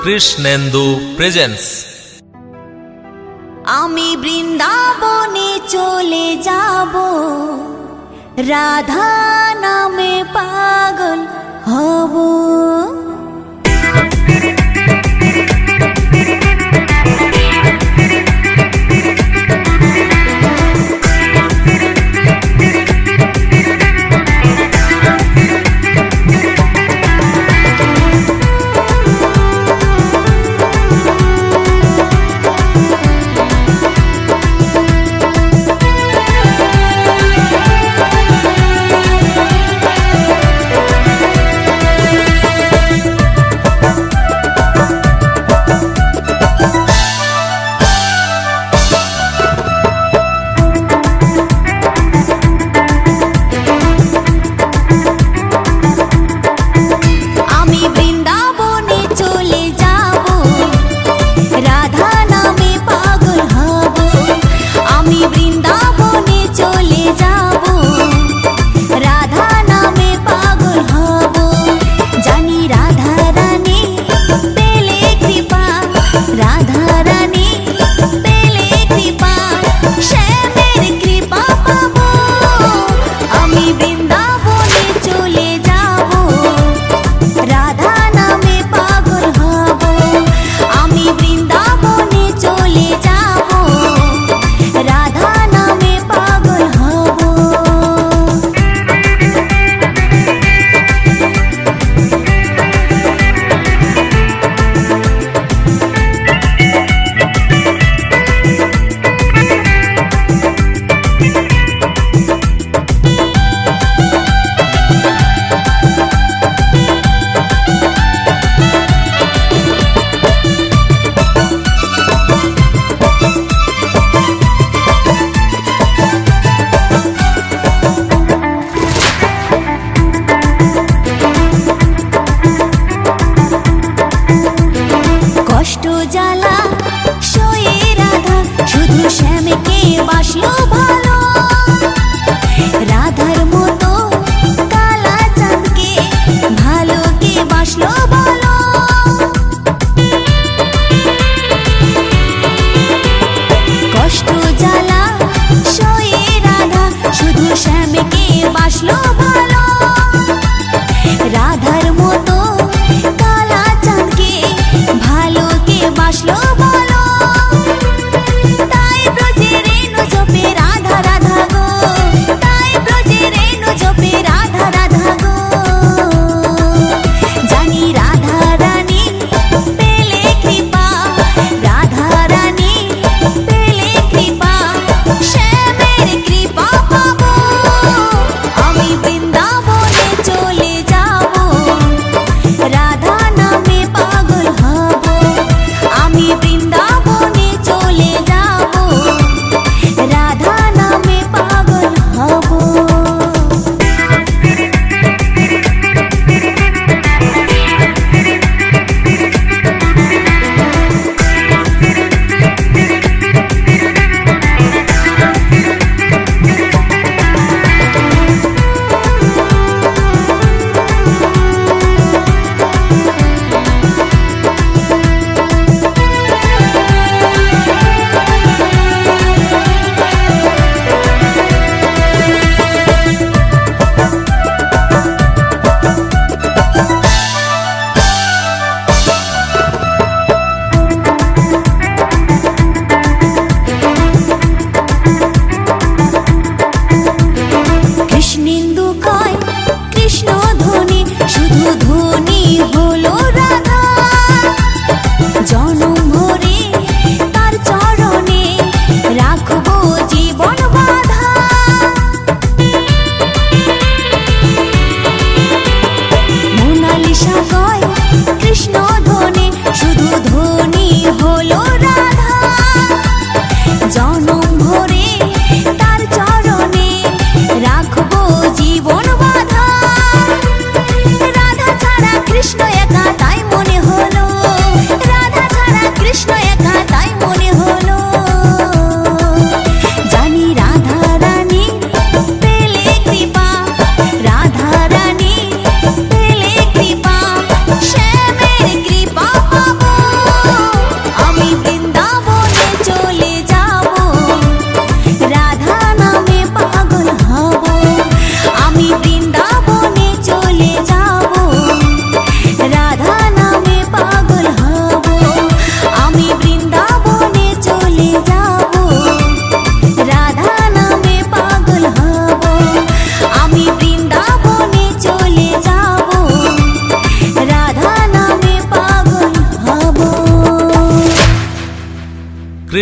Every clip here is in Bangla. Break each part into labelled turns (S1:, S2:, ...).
S1: কৃষ্ণেন্দু প্রেজেন্স।
S2: আমি বৃন্দাবনে চলে যাব, রাধা নামে পাগল হব।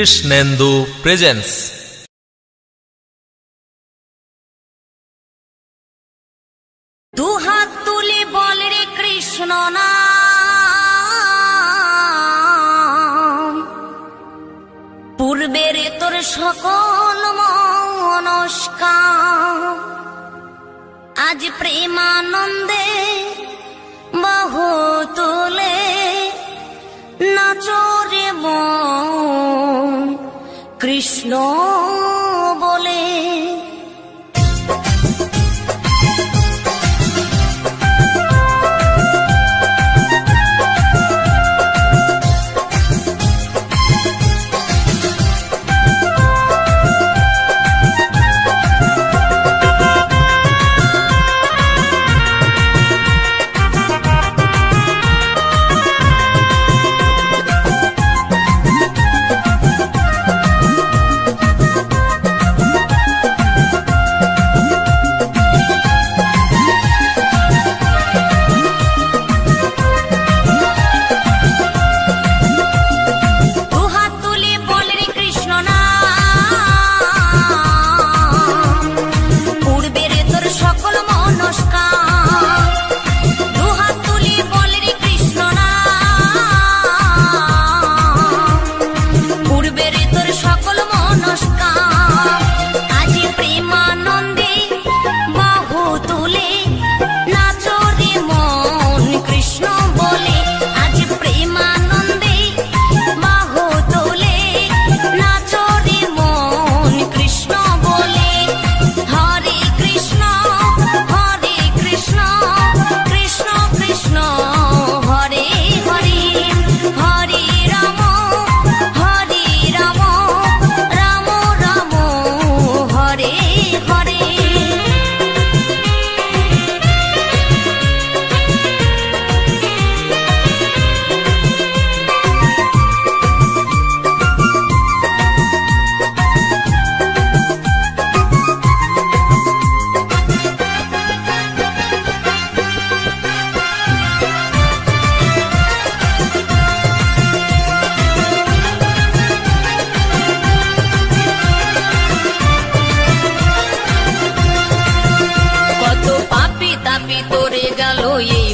S1: কৃষ্ণেন্দু প্রেজেন্স।
S2: দু হাত তুলে বল রে কৃষ্ণ নাম, পূর্বের তোর সকল মনস্কাম, আজ প্রেমানন্দে বাহু তুলে নাচরে মন কৃষ্ণ বলে।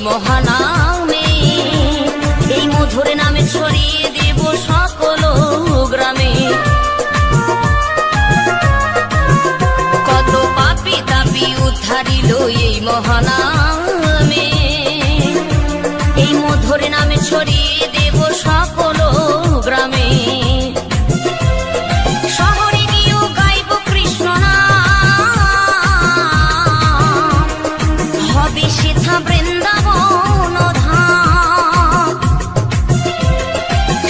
S2: মহানামে এই মধুর নামে ছড়িয়ে দেব সকল গ্রামে। কত পাপী তাপী উদ্ধারিল এই মহানামে, এই মধুর নামে ছড়িয়ে দেব সকল গ্রামে। শহরে গিয়েও গাইব কৃষ্ণ নাম, হবে সেথা বৃন্দাবন ধাম।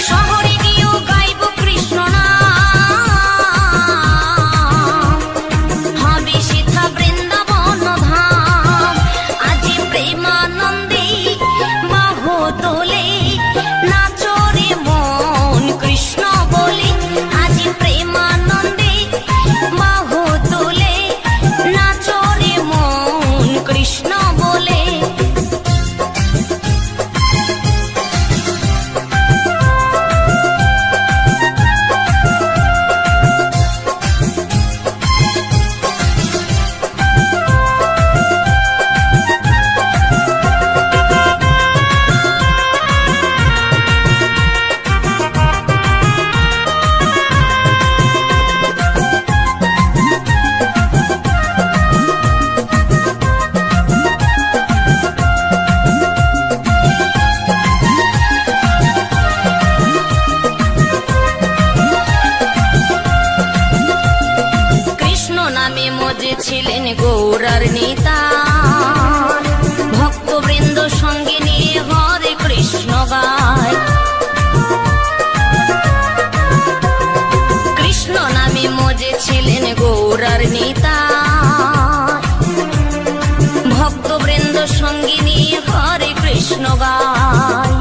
S2: শহরে গিয়েও গাইব কৃষ্ণ নাম, হবে সেথা বৃন্দাবন ধাম। আজ প্রেমানন্দে বাহু তোলে নাচরে মন কৃষ্ণ বলে। আজ প্রেমানন্দে বাহু তোলে নাচরে মন কৃষ্ণ বলে। ছিলেন গৌরার নেতা, ভক্তবৃন্দ সঙ্গে নিয়ে হরে কৃষ্ণ গায়। কৃষ্ণ নামে মজে ছিলেন গৌরার নেতা, ভক্তবৃন্দ সঙ্গে নিয়ে হরে কৃষ্ণ গায়।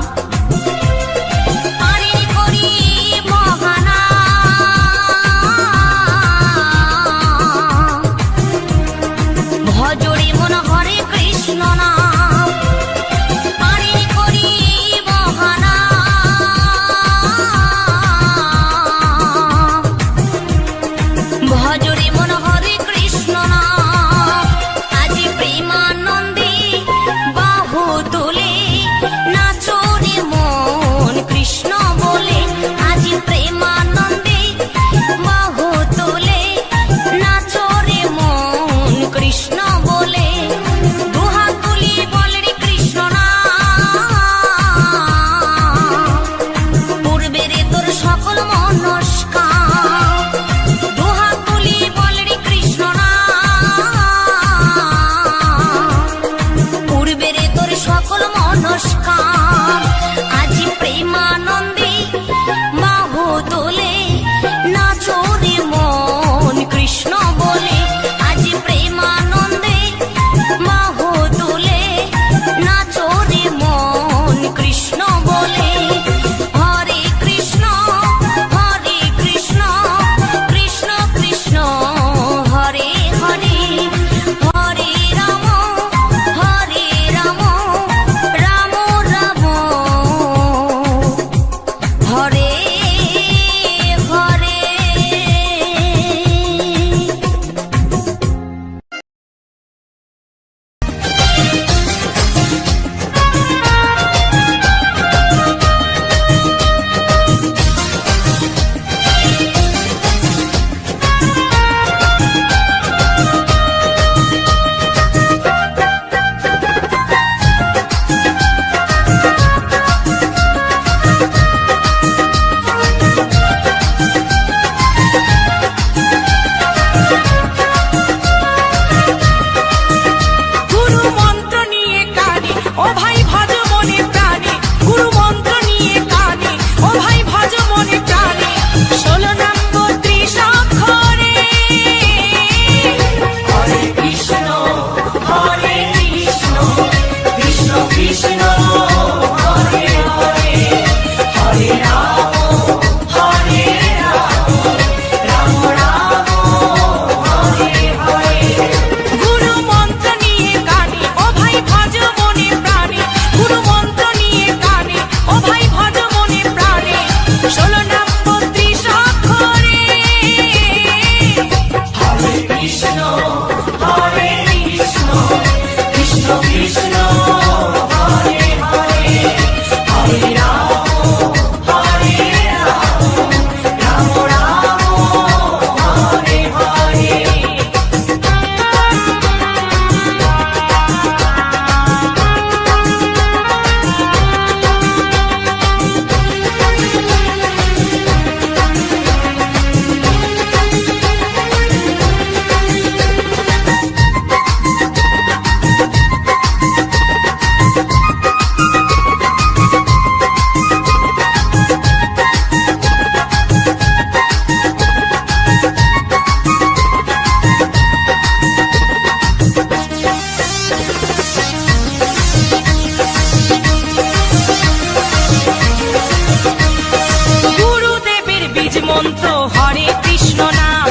S2: হরে কৃষ্ণ নাম,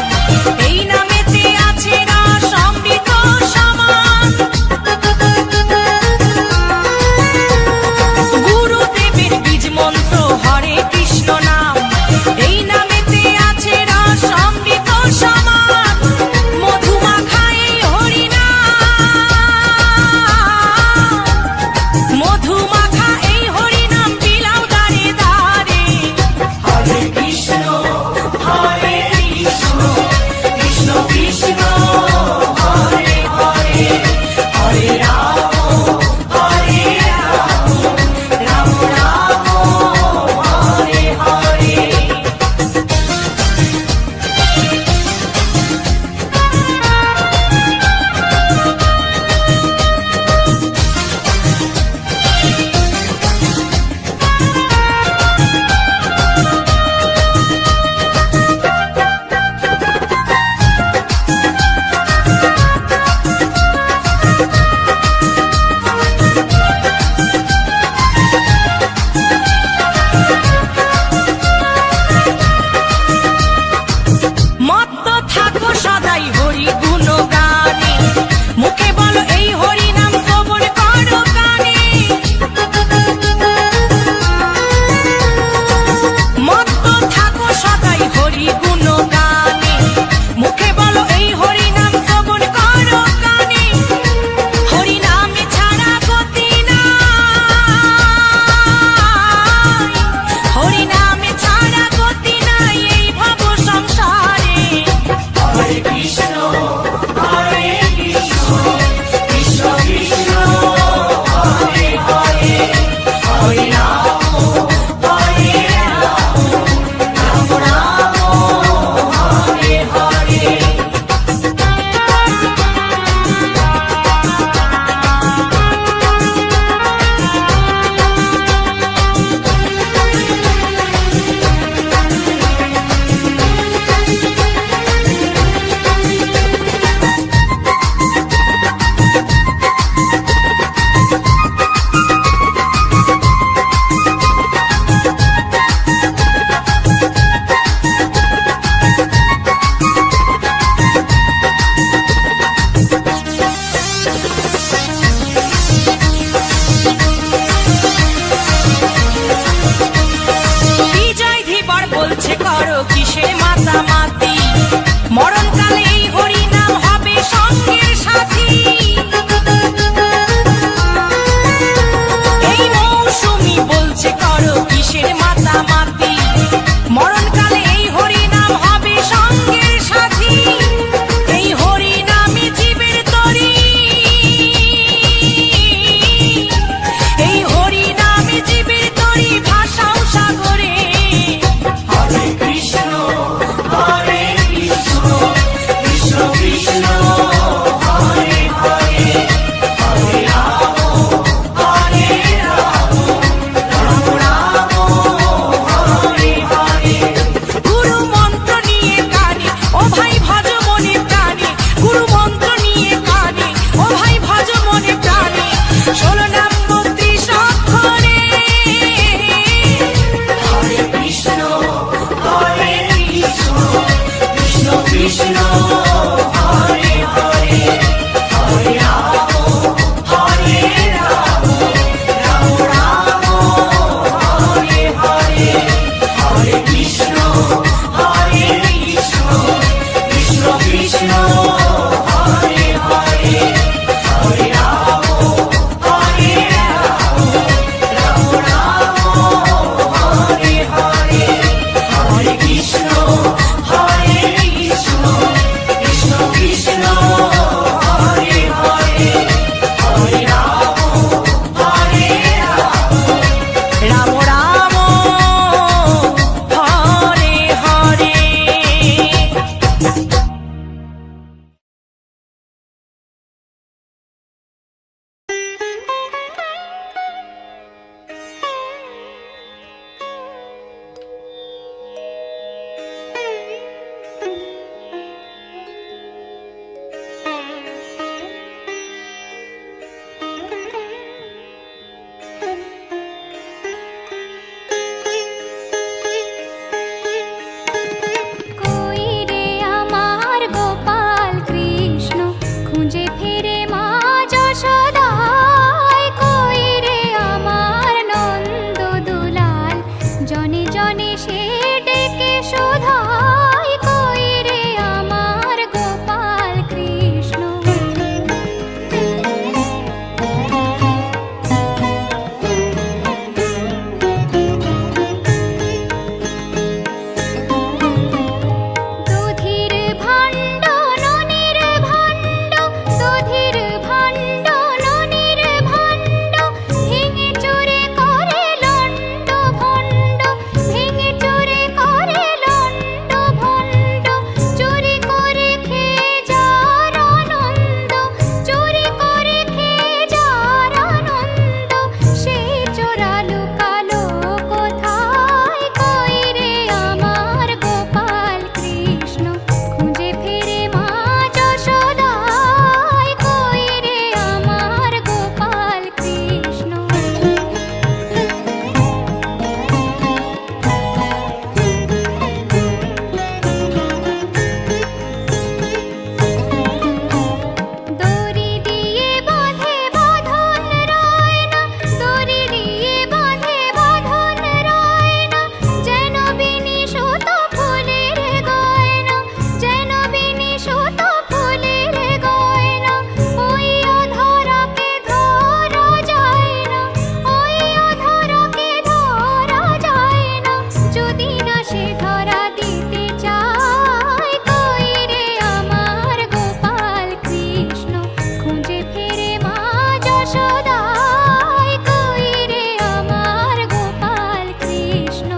S2: এই নামেতে আছে রস অমৃত সমান। গুরুদেবের বীজ মন্ত্র হরে কৃষ্ণ নাম, এই নামেতে আছে রস অমৃত সমান। মধুমাখা এই হরি নাম, মধুমাখা এই হরি নাম বিলাও দারে দারে। হরে কৃষ্ণ কৃষ্ণ কৃষ্ণ হরে হরে, হরে রাম রাম রাম হরে হরে। মত্ত থাকো সদাই হরি গুণ গানে, মুখে বলো এই হরি নাম শ্রবণ করো কানে। মত্ত থাকো সদাই হরি গুণ গানে, মুখে বলো এই হরি নাম শ্রবণ করো কানে। হরি নামে ছাড়া গতি নাই, হরি নামে ছাড়া গতি নাই এই ভব সংসারে। হরে কৃষ্ণ কৃষ্ণ কৃষ্ণ হরে হরে, হরে রাম রাম রাম হরে হরে। বিজয় ধীবর বলছে করো কিসের মাতামাতি, মরণকালে এই হরি নাম হবে সঙ্গের সাথী। এই মৌসুমি বলছে করো কিসের মাতামাতি, মরণকালে এই হরি নাম হবে সঙ্গের সাথী। এই হরি নামে জীবের তরি, এই হরি নামে জীবের তরি ভাষাও সাগরে। হরে কৃষ্ণ
S3: যশোদায় কই রে আমার গোপাল কৃষ্ণ।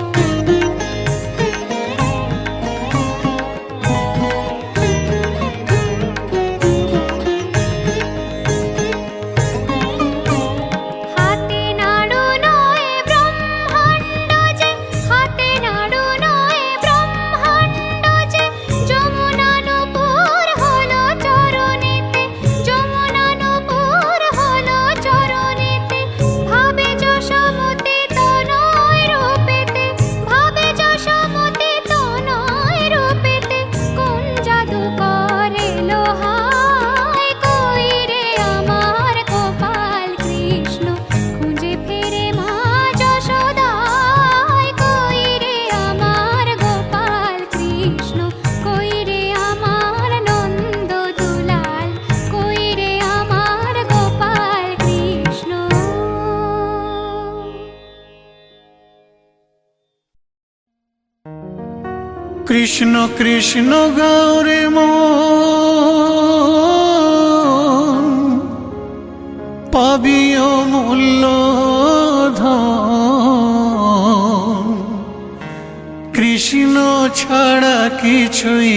S3: হাতে নাড়ু নয় ব্রহ্মাণ্ড যে, হাতে নাড়ু নয় ব্রহ্মাণ্ড যে, যমুনানুপুর হলো চরণেতে, যমুনানুপুর হলো চরণেতে। ভাবে যশোমতি তনয় রূপেতে, ভাবে যশোমতি তনয় রূপেতে। কোন জাদু করে লোহায় কই রে আমার গোপাল কৃষ্ণ। খুঁজে ফিরে মা যশোদায় কই রে আমার গোপাল কৃষ্ণ। কই রে আমার নন্দ দুলাল, কই রে আমার গোপাল কৃষ্ণ।
S4: কৃষ্ণ কৃষ্ণ গৌরে মন, পাবি অমূল্য ধন। কৃষ্ণ ছাড়া কিছুই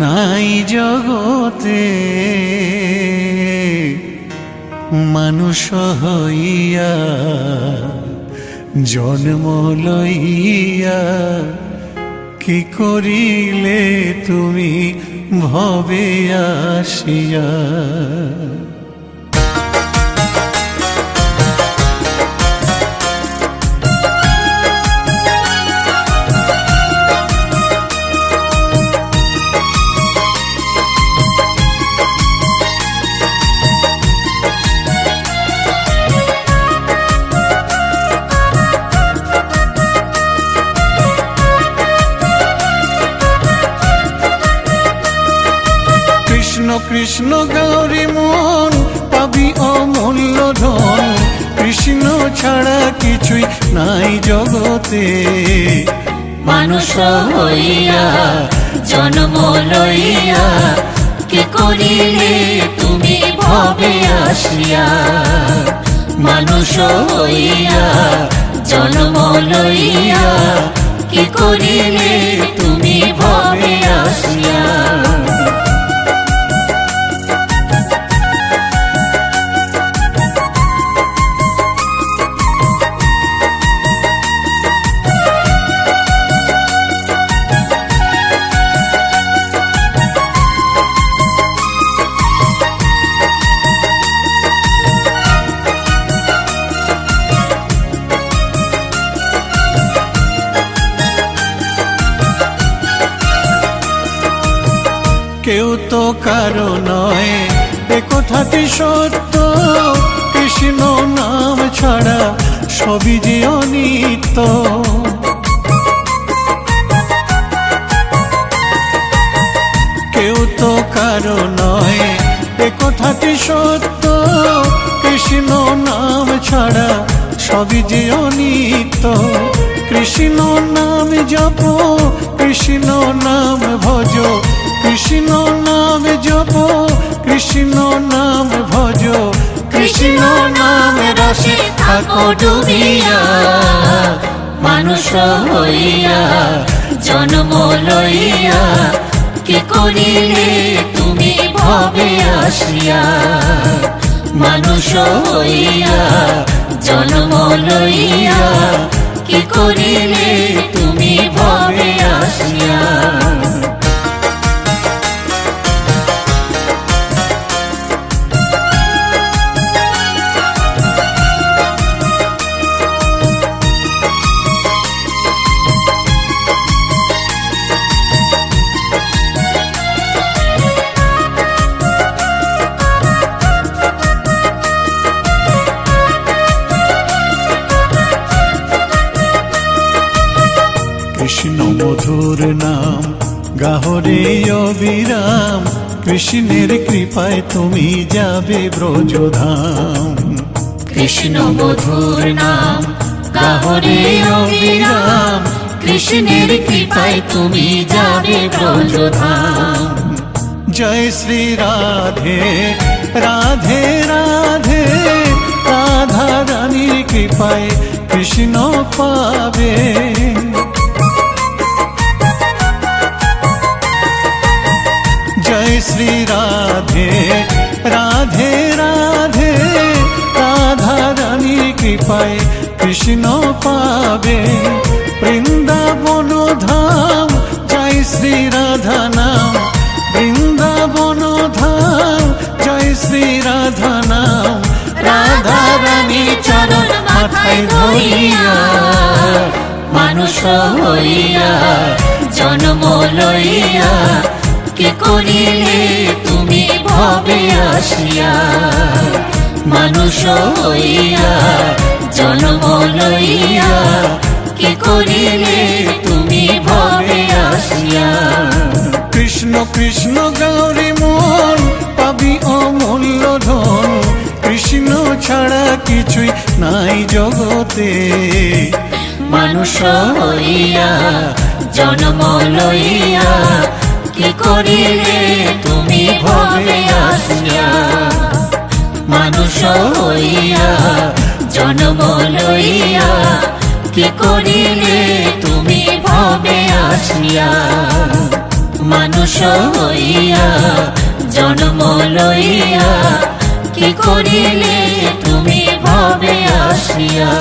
S4: নাই জগতে, মানুষ হইয়া জন্ম লইয়া কি করিলে তুমি ভবে আসিয়া। কৃষ্ণ কৃষ্ণ গৌরী মন, পাবি অমূল্য ধন। কৃষ্ণ ছাড়া কিছুই নাই জগতে,
S5: মানুষ হইয়া জন্ম লইয়া কি করিলে তুমি ভবে আসিয়া। মানুষ হইয়া জন্ম লইয়া কি করিলে তুমি ভবে আসিয়া।
S4: কেউ তো কারো নয় এ কথাটি সত্য, কৃষ্ণ নাম ছাড়া সবই যে অনিত্য। কেউ তো কারো নয় এ কথাটি সত্য, কৃষ্ণ নাম ছাড়া সবই যে অনিত্য। কৃষ্ণ নাম জপ, কৃষ্ণ নাম ভজ, কৃষ্ণ নাম জপ, কৃষ্ণ নাম ভজ।
S5: কৃষ্ণ নাম রসে থাকো ডুবিয়া। মানুষ হইয়া জন্ম লইয়া কি করিলে তুমি ভবে আসিয়া। মানুষ হইয়া জন্ম লইয়া কি করিলে তুমি ভবে আসিয়া।
S4: কৃষ্ণ মধুর নাম গাহরে অবিরাম, কৃষ্ণের কৃপায় তুমি যাবে ব্রজধাম।
S5: কৃষ্ণ মধুর নাম গাহরে অবিরাম, কৃষ্ণের কৃপায় তুমি যাবে ব্রজধাম।
S4: জয় শ্রী রাধে রাধে রাধে, কৃপায় কৃষ্ণ পাবে। জয় শ্রী রাধে রাধে রাধে, রাধা রানীর কৃপায় কৃষ্ণ পাবে। বৃন্দাবন ধাম জয় শ্রী রাধা নাম, বৃন্দাবন ধাম জয় শ্রী রাধা নাম। রাধা রানী চরণ মাথায় ধরিয়া,
S5: মানুষ হইয়া জন্ম লইয়া, কে করিলে তুমি ভবে আসিয়া। মানুষ হইয়া জন্ম লইয়া, কে করিলে তুমি ভবে আসিয়া।
S4: কৃষ্ণ কৃষ্ণ গৌরী মন পাবি অমূল্য ধন, কৃষ্ণ ছাড়া কিছুই নাই জগতে।
S5: মানুষ হইয়া জন্ম লইয়া, কি করিলে তুমি ভবে আসিয়া। মানুষ হইয়া জন্ম লইয়া, কি করিলে তুমি ভবে আসিয়া। মানুষ হইয়া জন্ম লইয়া, কি করিলে তুমি ভবে আসিয়া।